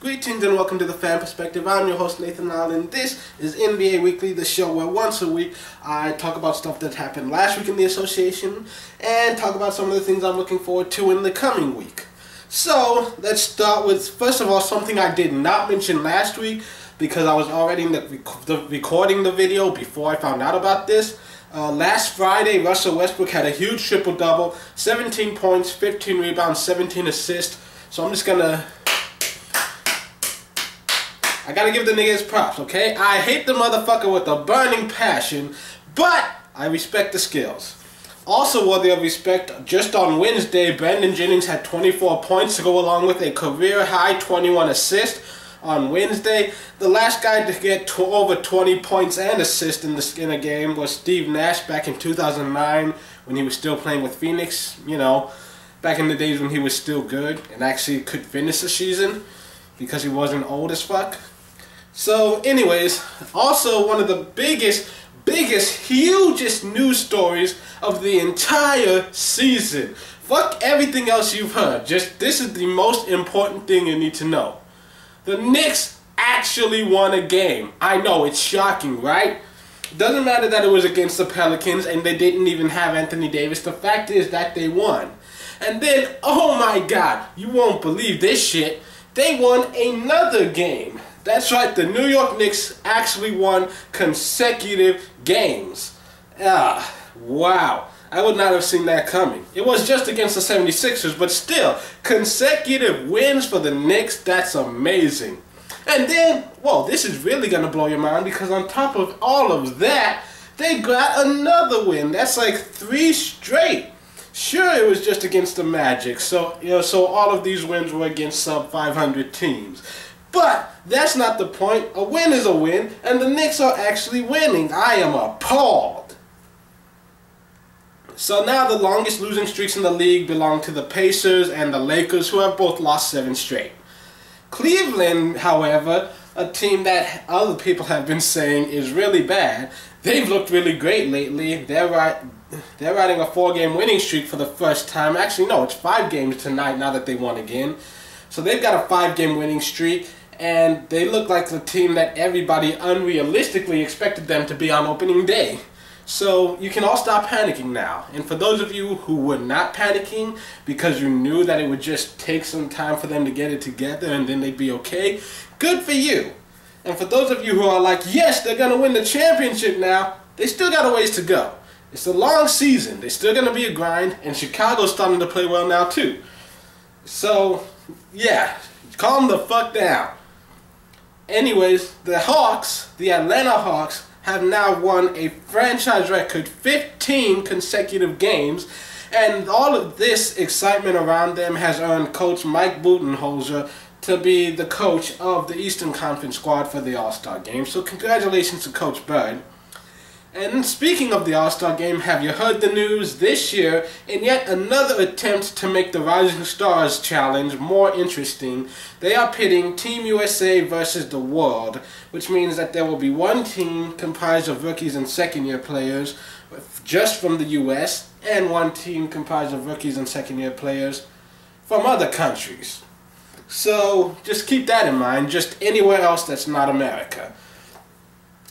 Greetings and welcome to the Fan Perspective. I'm your host Nathan Allen. This is NBA Weekly, the show where once a week I talk about stuff that happened last week in the association and talk about some of the things I'm looking forward to in the coming week. So let's start with, first of all, something I did not mention last week because I was already recording the video before I found out about this. Last Friday, Russell Westbrook had a huge triple-double, 17 points, 15 rebounds, 17 assists. So I'm just gonna... I gotta give the nigga his props, okay? I hate the motherfucker with a burning passion, but I respect the skills. Also worthy of respect, just on Wednesday, Jennings had 24 points to go along with a career-high 21 assists. On Wednesday, the last guy to get over 20 points and assists in a game was Steve Nash back in 2009 when he was still playing with Phoenix. You know, back in the days when he was still good and actually could finish the season because he wasn't old as fuck. So anyways, also one of the biggest, hugest news stories of the entire season. Fuck everything else you've heard. Just this is the most important thing you need to know. The Knicks actually won a game. I know, it's shocking, right? It doesn't matter that it was against the Pelicans and they didn't even have Anthony Davis. The fact is that they won. And then, oh my god, you won't believe this shit. They won another game. That's right, the New York Knicks actually won consecutive games. Wow. I would not have seen that coming. It was just against the 76ers, but still, consecutive wins for the Knicks, that's amazing. And then, well, this is really going to blow your mind because on top of all of that, they got another win. That's like 3 straight. Sure, it was just against the Magic, so, so all of these wins were against sub-500 teams. But that's not the point. A win is a win, and the Knicks are actually winning. I am appalled. So now the longest losing streaks in the league belong to the Pacers and the Lakers, who have both lost 7 straight. Cleveland, however, a team that other people have been saying is really bad, they've looked really great lately. They're riding a 4-game winning streak for the first time. Actually, no, it's 5 games tonight now that they won again. So they've got a 5-game winning streak. And they look like the team that everybody unrealistically expected them to be on opening day. So you can all stop panicking now. And for those of you who were not panicking because you knew that it would just take some time for them to get it together and then they'd be okay, good for you. And for those of you who are like, yes, they're going to win the championship now, they still got a ways to go. It's a long season. They're still going to be a grind. And Chicago's starting to play well now too. So, yeah, calm the fuck down. Anyways, the Hawks, the Atlanta Hawks, have now won a franchise record 15 consecutive games, and all of this excitement around them has earned Coach Mike Budenholzer to be the coach of the Eastern Conference squad for the All-Star Game. So congratulations to Coach Bird. And speaking of the All-Star Game, have you heard the news this year? In yet another attempt to make the Rising Stars Challenge more interesting, they are pitting Team USA versus the world, which means that there will be one team comprised of rookies and second-year players just from the US, and one team comprised of rookies and second-year players from other countries. So just keep that in mind, just anywhere else that's not America.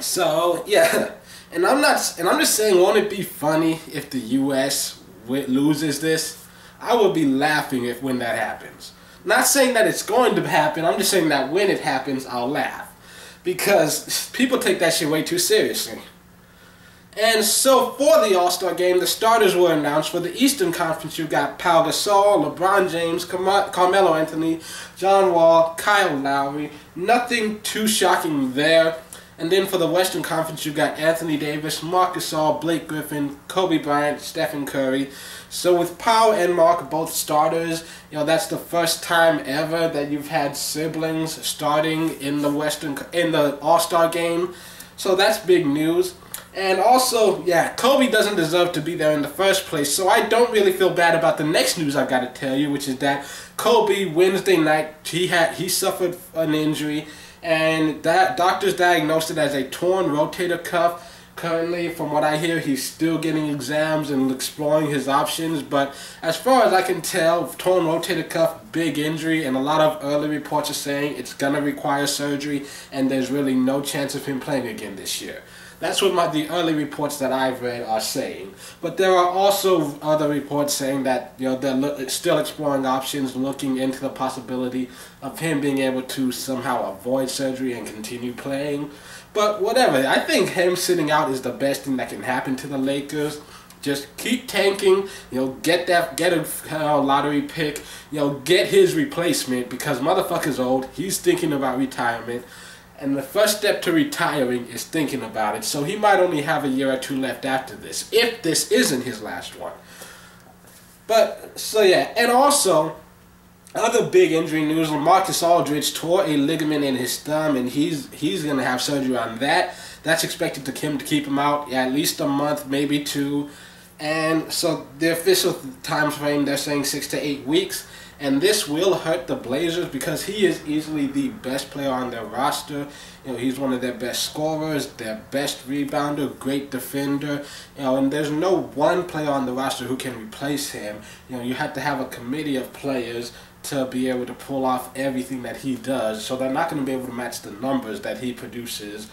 So, yeah. And I'm just saying, won't it be funny if the U.S. loses this? I would be laughing when that happens. Not saying that it's going to happen, I'm just saying that when it happens, I'll laugh. Because people take that shit way too seriously. And so for the All-Star Game, the starters were announced. For the Eastern Conference, you've got Pau Gasol, LeBron James, Carmelo Anthony, John Wall, Kyle Lowry. Nothing too shocking there. And then for the Western Conference, you've got Anthony Davis, Marc Gasol, Blake Griffin, Kobe Bryant, Stephen Curry. So with Pau and Marc both starters, that's the first time ever that you've had siblings starting in the All-Star Game. So that's big news. And also, yeah, Kobe doesn't deserve to be there in the first place. So I don't really feel bad about the next news I've got to tell you, which is that Kobe, Wednesday night, he suffered an injury. And that doctors diagnosed it as a torn rotator cuff. Currently, from what I hear, he's still getting exams and exploring his options. But as far as I can tell, torn rotator cuff, big injury, and a lot of early reports are saying it's going to require surgery, and there's really no chance of him playing again this year. That's what the early reports that I've read are saying. But there are also other reports saying that they're still exploring options, looking into the possibility of him being able to somehow avoid surgery and continue playing. But whatever, I think him sitting out is the best thing that can happen to the Lakers. Just keep tanking, get a lottery pick, get his replacement, because motherfucker's old. He's thinking about retirement. And the first step to retiring is thinking about it. So he might only have a year or two left after this, if this isn't his last one. But, so yeah. And also, other big injury news, LaMarcus Aldridge tore a ligament in his thumb, and he's going to have surgery on that. That's expected to keep him out at least a month, maybe 2. And so the official time frame, they're saying 6 to 8 weeks. And this will hurt the Blazers because he is easily the best player on their roster. He's one of their best scorers, their best rebounder, great defender. And there's no one player on the roster who can replace him. You have to have a committee of players to be able to pull off everything that he does. So they're not going to be able to match the numbers that he produces.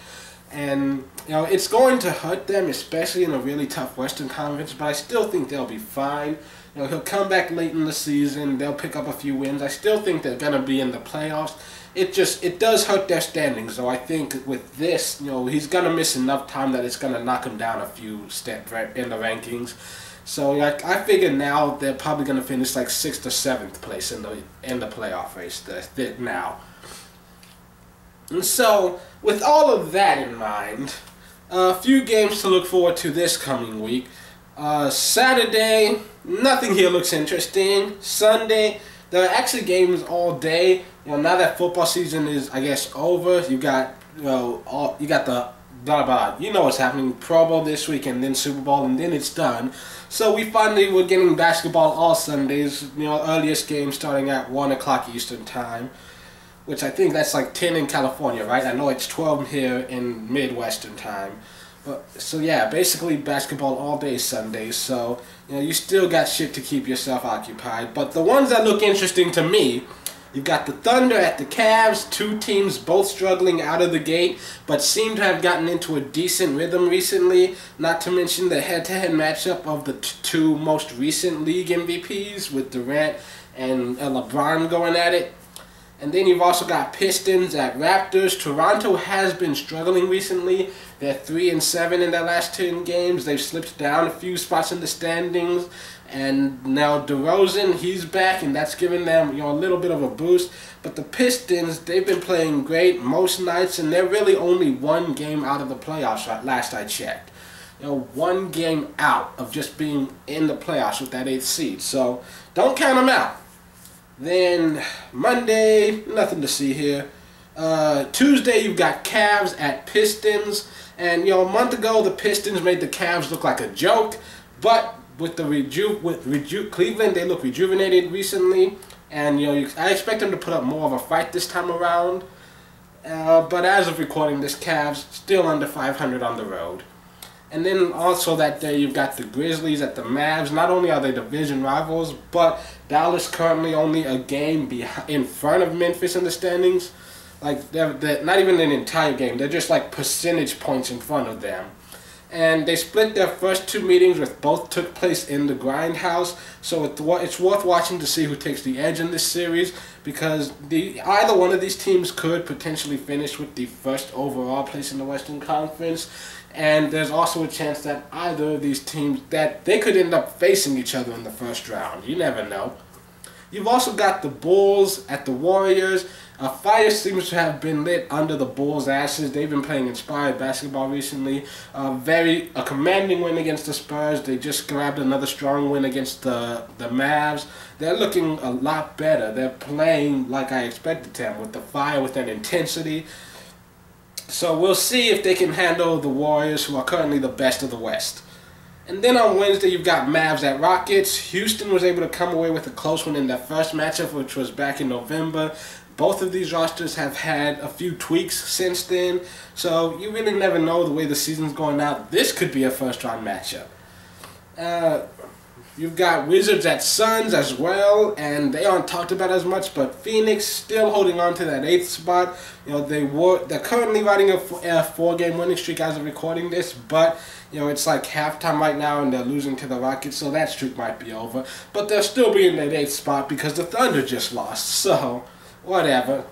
And, it's going to hurt them, especially in a really tough Western Conference, but I still think they'll be fine. He'll come back late in the season. They'll pick up a few wins. I still think they're going to be in the playoffs. It does hurt their standings, though. I think with this, he's going to miss enough time that it's going to knock him down a few steps in the rankings. So I figure now they're probably going to finish like 6th or 7th place in the playoff race now. And so, with all of that in mind, a few games to look forward to this coming week. Saturday, nothing here looks interesting. Sunday, there are actually games all day. Now that football season is, I guess, over, you got the what's happening. Pro Bowl this week, and then Super Bowl, and then it's done. So we're getting basketball all Sundays. Earliest game starting at 1 o'clock Eastern time, which I think that's like 10 in California, right? I know it's 12 here in Midwestern time. So yeah, basically basketball all day Sundays. So you still got shit to keep yourself occupied. But the ones that look interesting to me, you've got the Thunder at the Cavs. 2 teams both struggling out of the gate, but seem to have gotten into a decent rhythm recently. Not to mention the head-to-head matchup of the 2 most recent league MVPs with Durant and LeBron going at it. And then you've also got Pistons at Raptors. Toronto has been struggling recently. They're 3-7 in their last 10 games. They've slipped down a few spots in the standings. And now DeRozan, he's back, and that's given them a little bit of a boost. But the Pistons, they've been playing great most nights, and they're really only 1 game out of the playoffs last I checked. 1 game out of just being in the playoffs with that 8th seed. So don't count them out. Then Monday, nothing to see here. Tuesday, you've got Cavs at Pistons. And a month ago, the Pistons made the Cavs look like a joke. But with Cleveland, they look rejuvenated recently. And I expect them to put up more of a fight this time around. But as of recording this, Cavs still under 500 on the road. And then also that day, you've got the Grizzlies at the Mavs. Not only are they division rivals, but Dallas currently only a game in front of Memphis in the standings. Like, they're not even an entire game. They're just like percentage points in front of them. And they split their first 2 meetings, which both took place in the Grindhouse. So it's worth watching to see who takes the edge in this series, because either one of these teams could potentially finish with the first overall place in the Western Conference. And there's also a chance that either of these teams, that they could end up facing each other in the first round. You never know. You've also got the Bulls at the Warriors. A fire seems to have been lit under the Bulls' asses. They've been playing inspired basketball recently. A commanding win against the Spurs. They just grabbed another strong win against the Mavs. They're looking a lot better. They're playing like I expected them, with the fire, with that intensity. So we'll see if they can handle the Warriors, who are currently the best of the West. And then on Wednesday, you've got Mavs at Rockets. Houston was able to come away with a close one in their first matchup, which was back in November. Both of these rosters have had a few tweaks since then, so you really never know the way the season's going out. This could be a first-round matchup. You've got Wizards at Suns as well, and they aren't talked about as much, but Phoenix still holding on to that 8th spot. You know, they're currently riding a 4-game winning streak as of recording this, but you know, it's like halftime right now and they're losing to the Rockets, so that streak might be over. But they'll still be in that 8th spot because the Thunder just lost, so whatever.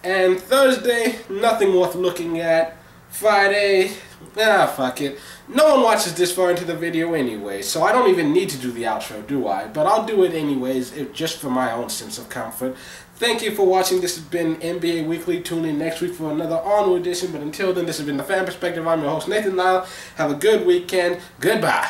And Thursday, nothing worth looking at. Friday, fuck it. No one watches this far into the video anyway, so I don't even need to do the outro, do I? But I'll do it anyways, just for my own sense of comfort. Thank you for watching. This has been NBA Weekly. Tune in next week for another on-road edition, but until then, this has been The Fan Perspective. I'm your host, Nathan Lyle. Have a good weekend. Goodbye.